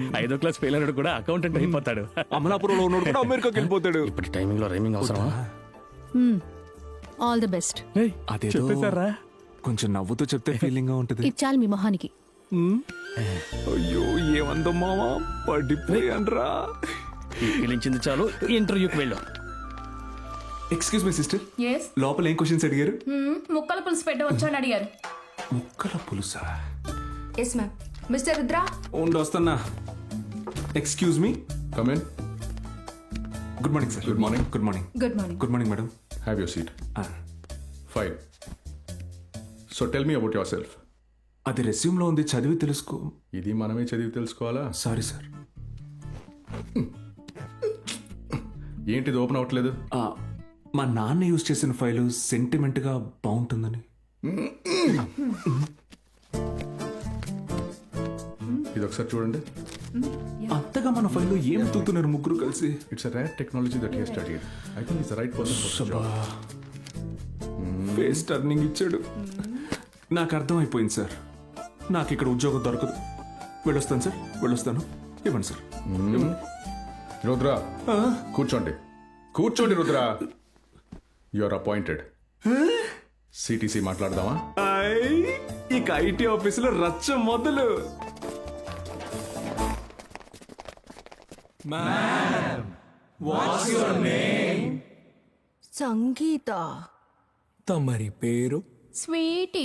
5వ class fail అయినాడు కూడా అకౌంటెంట్ అయిపోతాడు. అమలాపురంలో ఉన్నాడు కూడా అమెరికాకి వెళ్ళిపోతాడు. ఇప్పుడు టైమింగ్ లో రైమింగ్ అవసరమా? All the best. అదేదో చెప్పేశారా? కొంచెం నవ్వుతూ చెప్తే ఫీలింగ్ గా ఉంటది. ఇది చాలు మీ మొహానికి. అయ్యో ఏమందో మావా పడిపోయాన్రా. పిలిచింది చాలు, ఇంటర్వ్యూకి వెళ్ళు. Excuse me sister, Yes. లోపల ఏం క్వశ్చన్స్ అడిగారు? ముక్కల పులుసు పెట్టవచ్చా అని అడిగారు. ముక్కల పులుసా? Yes ma'am. మిస్టర్ రుద్ర, వస్తున్నా. Excuse me, Come in. Good morning sir. Good morning. Good morning. Good morning. Good morning madam. Have your seat. Fine. So tell me about yourself. అది రెస్యూమ్ లో ఉంది, చదివి తెలుసుకో. ఇది మనమే చదివి తెలుసుకోవాలా? Sorry sir. ఏంటిది ఓపెన్ అవ్వట్లేదు? మా నాన్న యూజ్ చేసిన ఫైలు సెంటిమెంట్ గా బాగుంటుందని. ఇది ఒకసారి చూడండి. అంతగా మన ఫైల్లో ఏం తూతున్నారు ముగ్గురు కలిసి? It's a rare technology that he has studied. I think he's the right person for this job. Face turning ఇచ్చాడు. నాకు అర్థం అయిపోయింది సార్. నాకు ఇక్కడ ఉద్యోగం దొరకదు. వెళ్ళొస్తాను సార్, వెళ్ళొస్తాను. ఇవ్వండి సార్. రుద్ర, కూర్చోండి. కూర్చోండి Rudra. You are appointed. CTC మాట్లాడదామా? ఇక ఐటీ ఆఫీసులో రచ్చ మొదలు. సంగీత. తమరి పేరు? స్వీటీ.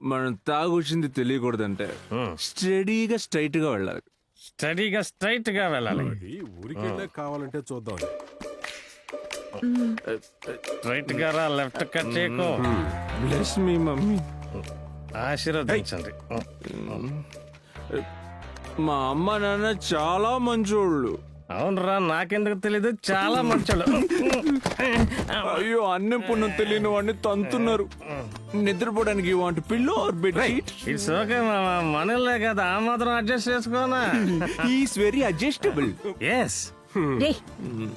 మనం తాగొచ్చింది తెలియకూడదంటే స్టడీగా స్ట్రైట్ గా వెళ్ళాలి. స్టడీగా స్ట్రైట్ గా వెళ్ళాలి. ఊరికెళ్ళే కావాలంటే చూద్దాం. స్ట్రైట్ గా రా, లెఫ్ట్ కట్ చేయకు. Bless me mummy. ఆశీర్వదించండి. మా అమ్మ నాన్న చాలా మంచోళ్ళు. అవునరా, నాకెందుకు తెలీదు, చాలా మంచోళ్ళు. అయ్యో అన్నం పుణ్యం తెలియని వాడిని తంతున్నారు. నిద్రపోవడానికి want a pillow or bed sheet? It's okay మామా, మనలే కదా, ఆ మాత్రం అడ్జస్ట్ చేసుకోనా? Is very adjustable. ఎస్. రే,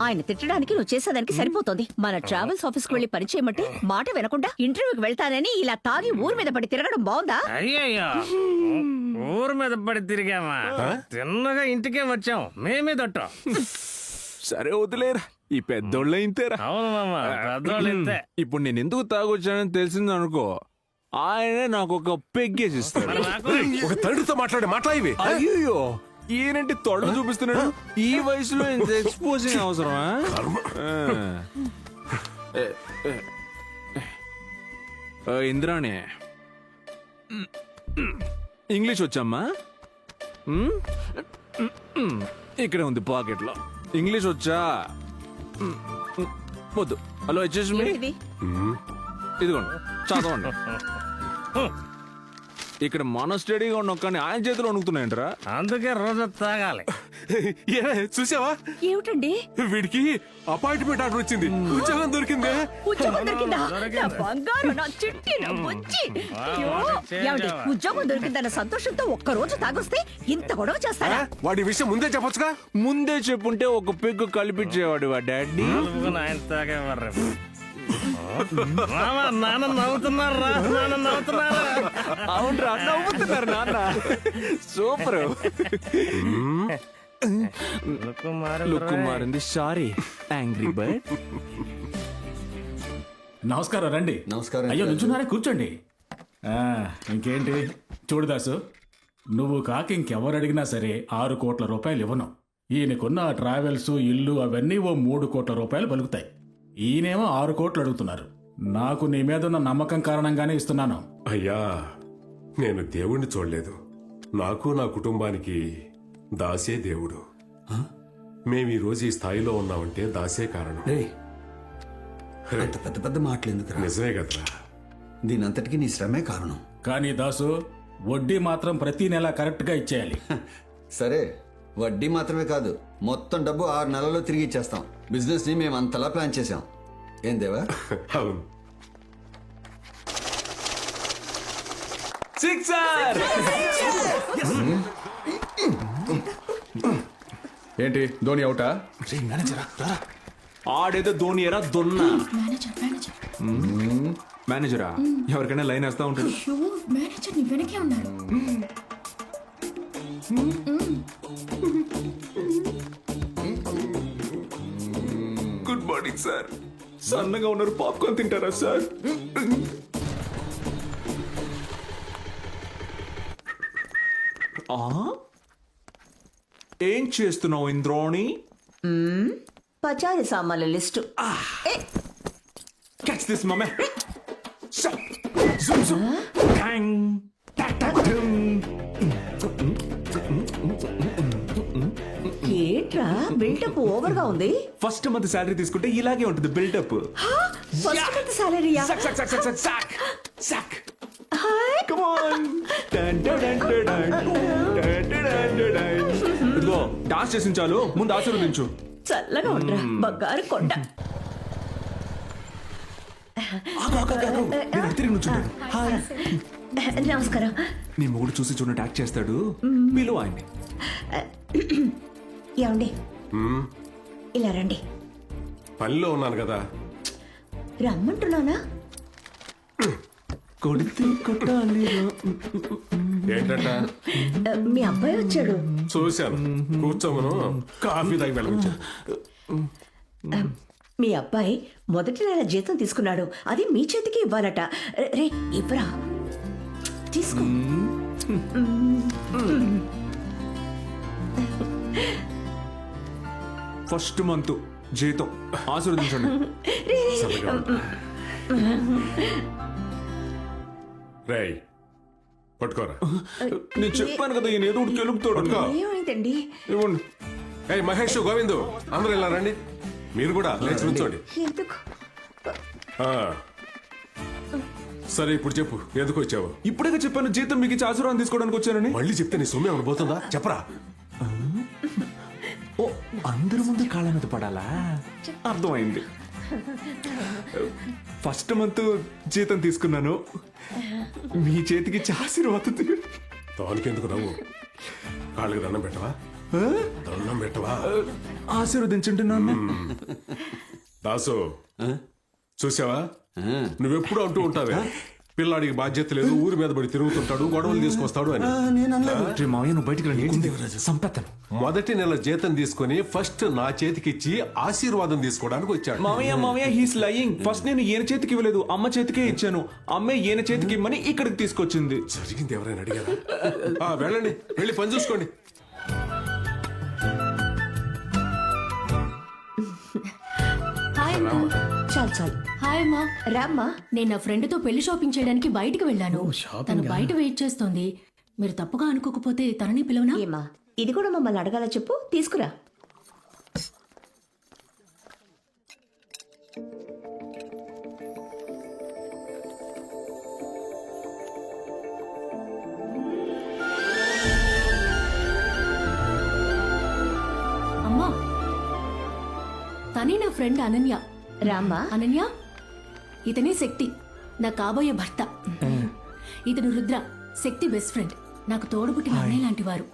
ఆయన తిట్టడానికి నువ్వు చేసేదానికి సరిపోతుంది. మన ట్రావెల్స్ ఆఫీస్ కు వెళ్లి పరిచయమంటే మాట వినకుండా ఇంటర్వ్యూకి వెళ్తానని ఇలా తాగి ఊరి మీద పడి తిరగడం బాగుందా? అయ్యయ్యో, ఊరు మీద పడి తిరిగామా? తిన్నగా ఇంటికే వచ్చాం, మేమే దొట్టాం. సరే వదిలేరా, ఈ పెద్దోళ్ళ ఇంతేరా. అవును మామా, పెద్దోళ్ళు ఇంతే. ఇప్పుడు నేను ఎందుకు తాగొచ్చానని తెలిసింది అనుకో, ఆయనే నాకు ఒక పెగ్గేసి ఇస్తాడు. మరి నాకు ఒక తండ్రితో మాట్లాడేవి. అయ్యో ఈయనంటే తొడ చూపిస్తున్నాడు. ఈ వయసులో ఇంత ఎక్స్పోజింగ్ అవసరమా? ఇంద్రాణి, ఇంగ్లీష్ వచ్చమ్మా? ఇక్కడే ఉంది పాకెట్లో. ఇంగ్లీష్ వచ్చా? వద్దు. హలో వచ్చేసి ఏంటిది? ఇదిగోండి, చదవండి. ఇక్కడ మన స్టడీగా ఉన్నాం కానీ ఆయన చేతిలో వణుకుతున్నాయంటరా. అందుకే రోజు తాగాలి. చూసావా? ఏమిటండి? వీడికి అపాయింట్మెంట్ ఆర్డర్ వచ్చింది. ఉద్యోగం దొరికింది. ఉద్యోగం దొరికిందా? నా బంగారు, నా చిట్టి, నా బుజ్జి. అయ్యో, ఏమండి, ఉద్యోగం దొరికిందన్న సంతోషంతో ఒక్క రోజు తాగొస్తే ఇంత గొడవ చేస్తారా? వాడి విషయం ముందే చెప్పొచ్చుగా. ముందే చెప్పుంటే ఒక పెగ్గు కలిపించేవాడు వా డాడీ. ఆయన తాగేవారు. నాన్న నవ్వుతున్నారా? నాన్న నవ్వుతున్నారా? అవునరా, నవ్వుతున్నారు నాన్న. సూపర్. లుక్ మారింది. Sorry angry bird. నమస్కారం, రండి. నమస్కారం. అయ్యో, నుంచున్నారే, కూర్చోండి. ఇంకేంటి చూడుదాసు, నువ్వు కాక ఇంకెవరు అడిగినా సరే 6 కోట్ల రూపాయలు ఇవ్వను. ఈయనకున్న ట్రావెల్స్, ఇల్లు అవన్నీ ఓ 3 కోట్ల రూపాయలు పలుకుతాయి. ఈయనేమో 6 కోట్లు అడుగుతున్నారు. నాకు నీ మీద ఉన్న నమ్మకం కారణంగానే ఇస్తున్నాను. అయ్యా, నేను దేవుణ్ణి చూడలేదు. నాకు నా కుటుంబానికి దాసే దేవుడు. మేము ఈ రోజు ఈ స్థాయిలో ఉన్నామంటే దాసే కారణం. అంత పెద్ద పెద్ద మాటలు ఎందుకు? నిజమే కదరా. దీనంతటికి నీ శ్రమే కారణం. కానీ దాసు, వడ్డీ మాత్రం ప్రతి నెల కరెక్ట్గా ఇచ్చేయాలి. సరే, వడ్డీ మాత్రమే కాదు, మొత్తం డబ్బు 6 నెలల్లో తిరిగి ఇచ్చేస్తాం. బిజినెస్ ని మేము అంతలా ప్లాన్ చేసాం. ఏం దేవా? అవును. ఏంటి ధోని అవుటా? ఆడేదో ధోనియరా దొన్నా మేనేజర్ మేనేజర్ మేనేజరా ఎవరికైనా లైన్ వేస్తా ఉంటాడు. అయ్యో మేనేజర్ నీ వెనకే ఉన్నారు. Good morning sir. సన్నగా ఉన్నారు, పాప్కార్న్ తింటారా సార్? ఏం చేస్తున్నావు ఇంద్రోణి? పచారీ సామాన్ల list. Catch this, mama. Zoom, zoom. Bang. Tak, tak, dum. ఏంట్రా బిల్డప్ ఓవర్ గా ఉంది. ఫస్ట్ మంత్ శాలరీ తీసుకుంటే ఇలాగే ఉంటుంది బిల్డప్. ఫస్ట్ మంత్ సాలరీయా? Sack, sack, sack, sack, sack, sack. Sack. Come on. Dun, dun, dun, dun, dun. Dun, dun, dun, dun, dun. ఇదిగో dance చేసిన చాలు, ముందు ఆశీర్వదించు. చల్లగా ఉండరా బంగారు కొండ. నేను తిరిగి నుంచుంటాను. హాయ్. నమస్కారం. నీ మొగుడు చూసి చూడనట్టు యాక్ట్ చేస్తాడు, పిలువ ఆయన్ని. ఏమండి ఇలా రండి. పనిలో ఉన్నాను కదా. రమ్మంటున్నానా? కొడితే కొట్టాలి. ఏంటంట? మీ అబ్బాయి వచ్చాడు. చూశాను. కూర్చోమను, కాఫీ తాగి వెళ్ళవచ్చు. మీ అబ్బాయి మొదటి నెల జీతం తీసుకున్నాడు. అది మీ చేతికి ఇవ్వాలట. రే ఇవ్వరా, తీసుకో. ఫస్ట్ మంత్ జీతం ఆశీర్వదించండి. రేయ్ పట్టుకోరా. నేను చెప్పాను కదా ఈయన ఏదో ఒకటి కెలుపుతాడు. పట్టుకో. ఏమైందండి? ఇవ్వండి. ఏయ్ మహేష్, గోవిందు, అందరూ ఇలా రండి. మీరు కూడా లేచి నుంచోండి. ఎందుకు? ఆ. సరే ఇప్పుడు చెప్పు, ఎందుకు వచ్చావు? ఇప్పుడే చెప్పాను జీతం మీకు ఇచ్చి ఆశీర్వాదం తీసుకోవడానికి వచ్చానని. మళ్ళీ చెప్తే నీ సొమ్ము ఏమైనా పోతుందా? చెప్పరా. ఓ అందరి ముందు కాళ్ళ మీద పడాలా? అర్థమైంది. ఫస్ట్ మంత్ జీతం తీసుకున్నాను, మీ చేతికి ఇచ్చి ఆశీర్వాదం దానికి ఎందుకు నవ్వు? కాళ్ళకి దండం పెట్టవా? దండం పెట్టవా? ఆశీర్వదించండి నాన్న. దాసు, చూసావా? నువ్వెప్పుడు అంటూ ఉంటావే పిల్లాడికి బాధ్యత లేదు, ఊరి మీద పడి తిరుగుతుంటాడు, గొడవలు తీసుకొస్తాడు అని. మావయ్య నువ్వు బయటికి రండి, సంపెత్తను. మొదటి నెల జీతం తీసుకొని ఫస్ట్ నా చేతికి ఇచ్చి ఆశీర్వాదం తీసుకోవడానికి వచ్చాడు. మావయ్య హీస్ లయింగ్. ఫస్ట్ నేను ఈయన చేతికి ఇవ్వలేదు, అమ్మ చేతికే ఇచ్చాను. అమ్మే ఈయన చేతికి ఇమ్మని ఇక్కడికి తీసుకొచ్చింది. జరిగింది ఎవరైనా అడిగారా? వెళ్ళండి, వెళ్ళి పని చూసుకోండి. హాయ్ అమ్మా. చాలు చాలు హాయ్ అమ్మా. రామ్మా. నేను నా ఫ్రెండ్తో పెళ్లి షాపింగ్ చేయడానికి బయటికి వెళ్ళాను. తను బయట వెయిట్ చేస్తోంది. మీరు తప్పుగా అనుకోకపోతే తనని పిలవనా? ఏమా ఇది కూడా మమ్మల్ని అడగాల? చెప్పు, తీసుకురా. అమ్మా, తనే నా ఫ్రెండ్ అనన్య. రామ్మా. అనన్య, ఇతనే శక్తి, నా కాబోయే భర్త. ఇతను రుద్ర, శక్తి బెస్ట్ ఫ్రెండ్, నాకు తోడుపుట్టిన అన్నయ్య లాంటి వారు.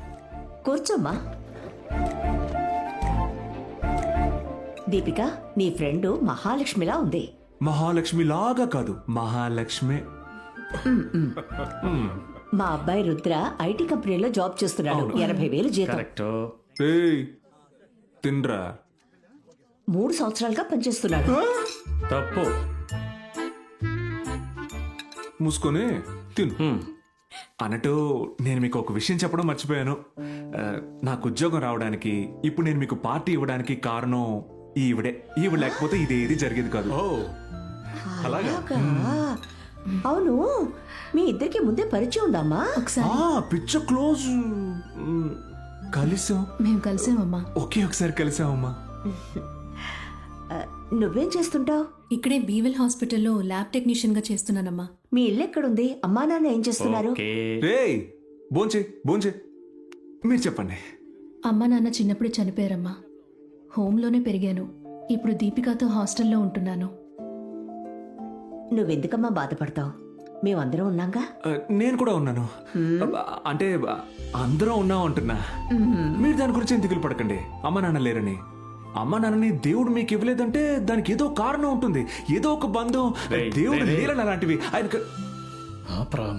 కూర్చోమ్మా. దీపిక, నీ ఫ్రెండ్ మహాలక్ష్మిలా ఉంది. మహాలక్ష్మి లాగా కాదు, మహాలక్ష్మి. మా అబ్బాయి రుద్ర ఐటీ కంపెనీలో జాబ్ చేస్తున్నాడు. 80,000 జీతం. ఏయ్, తిన్రా. 3 సంవత్సరాలుగా పనిచేస్తున్నాడు. తప్పు. మూసుకొని తిను. అన్నట్టు నేను మీకు ఒక విషయం చెప్పడం మర్చిపోయాను. నాకు ఉద్యోగం రావడానికి, ఇప్పుడు నేను మీకు పార్టీ ఇవ్వడానికి కారణం ఈవిడే. ఈవిడ లేకపోతే ఇదేది జరిగేది కాదు. అలాగా? అవును, మీ ఇద్దరికి ముందే పరిచయం ఉందమ్మా? పిచ్చ క్లోజ్. కలిసాం. మేము కలిసామమ్మా. ఒకసారి కలిసామమ్మా. నువ్వేం చేస్తుంటావు? ఇక్కడే బీవెల్ హాస్పిటల్లో ల్యాబ్ టెక్నీషియన్ గా చేస్తున్నానమ్మా. మీ ఇల్లు ఎక్కడుంది? అమ్మా నాన్న ఏం చేస్తున్నారు? రేయ్, భోంచే. మీరు చెప్పండి. అమ్మ నాన్న చిన్నప్పుడే చనిపోయారమ్మా. హోంలోనే పెరిగాను. ఇప్పుడు దీపికతో హాస్టల్లో ఉంటున్నాను. నువ్వెందుకమ్మా బాధపడతావు? మేమందరం ఉన్నాంగా. నేను కూడా ఉన్నాను. అంటే అందరం ఉన్నాం అంటున్నా. మీరు దాని గురించి ఏం దిగులు పడకండి. అమ్మ నాన్న లేరని. అమ్మ నాన్నని దేవుడు మీకు ఇవ్వలేదంటే దానికి ఏదో కారణం ఉంటుంది, ఏదో ఒక బంధం. దేవుడు లీలలు అలాంటివి ఆయనకు.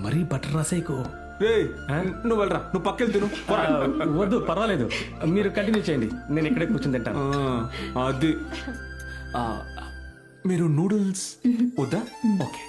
మరీ బటర్ రాసేకు. రేయ్, నువ్వు వెళ్ళరా, నువ్వు పక్కకి తిను. వద్దు పర్వాలేదు, మీరు కంటిన్యూ చేయండి, నేను ఇక్కడే కూర్చొని తింటాను. అది ఆ, మీరు నూడిల్స్ వద్దా? ఓకే.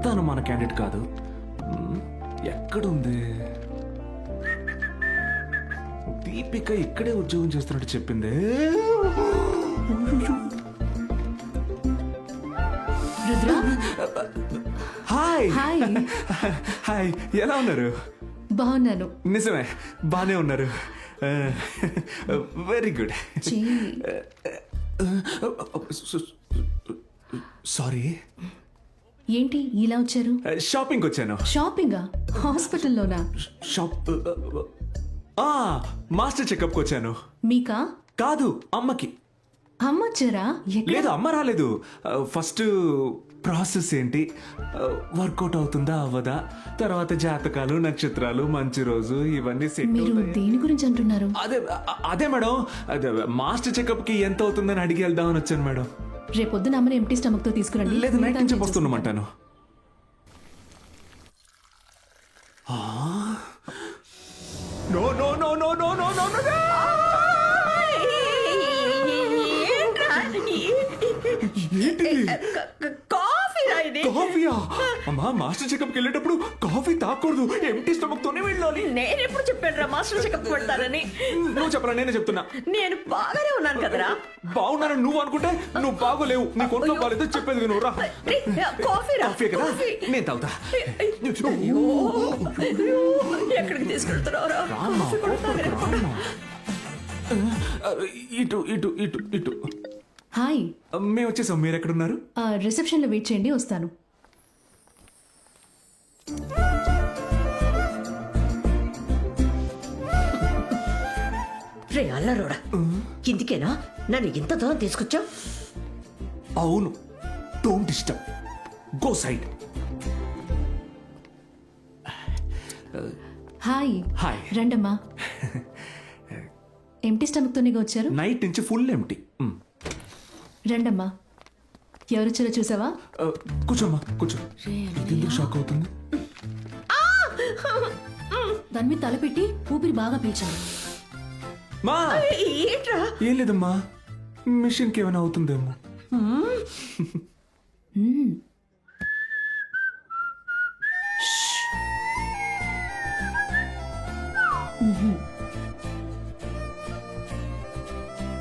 తను మన క్యాండిడేట్ కాదు. ఎక్కడుంది? దీపిక ఇక్కడే ఉద్యోగం చేస్తున్నట్టు చెప్పింది. Rudra hi hi. హాయ్, ఎలా ఉన్నారు? బాగున్నాను. నిజమే, బానే ఉన్నారు. Very good. చీ, సారీ, ఏంటి ఇలా వచ్చారు? షాపింగ్కి వచ్చాను. షాపింగా? హాస్పిటల్లోనా? షాప్ మాస్టర్ చెకప్కి వచ్చాను. మీకా? కాదు, అమ్మకి. అమ్మ వచ్చారా? ఎక్కడ? లేదు, అమ్మ రాలేదు. ఫస్ట్ ప్రాసెస్ ఏంటి, వర్కౌట్ అవుతుందా అవ్వదా, తర్వాత జాతకాలు, నక్షత్రాలు, మంచి రోజు, ఇవన్నీ సెట్ మీరు అవుతాయి. దేని గురించి అంటున్నారు? అదే అదే మేడం, అదే మాస్టర్ చెకప్ కి ఎంత అవుతుందని అడిగి వెళ్దామని వచ్చాను మేడం. రేపొద్దున అమ్మని ఎంటీ స్టమక్ తో తీసుకురండి. లేదు, నైట్ మిగతా నుంచి నేను వస్తున్నామంటాను. No no no no no no no no. Coffee ఇది. కాఫీయా? అమ్మా, మాస్టర్ చెకప్కి వెళ్ళేటప్పుడు కాఫీ తాగకూడదు, ఎంటీ స్టమక్ తోనే వెళ్ళాలి. నేను ఎప్పుడు చెప్పాను మాస్టర్ చెకప్ పెడతారని? నువ్వు చెప్పరా, నేనే చెప్తున్నా. నేను బాగానే ఉన్నాను కదరా. బాగున్నానని నువ్వు అనుకుంటే నువ్వు బాగోలేవు. నీ కొంట్లో బాగాలేదు, చెప్పేది విను రా. కాఫీ రా. కాఫీ కదా, కాఫీ. నేను తాగుతా. అయ్యో, ఎక్కడికి తీసుకెళ్తున్నావురా? రామ్మా, కాఫీ కూడా తాగరా? రామ్మా. ఇటు ఇటు ఇటు ఇటు. హాయ్. మేము వచ్చేసాం, మీరు ఎక్కడున్నారు? రిసెప్షన్ లో వెయిట్ చేయండి, వస్తాను. రే అల్లరోడా, కిందికేనా నన్ను ఇంత దూరం తీసుకొచ్చావు? అవును, don't disturb, go side. Hi. Hi. రండమ్మా. ఎంటీ స్టమక్ తోనే వచ్చారు? నైట్ నుంచి ఫుల్ ఎంటీ. రండమ్మా. ఎవరొచ్చారో చూసావా? కూర్చోమ్మా, కూర్చో. ఎందుకు షాక్ అవుతుంది? దాని మీద తలపెట్టి ఊపిరి బాగా పీల్చండి. మా, ఏంట్రా? ఏం లేదమ్మా, మిషన్కి ఏమైనా అవుతుందేమో.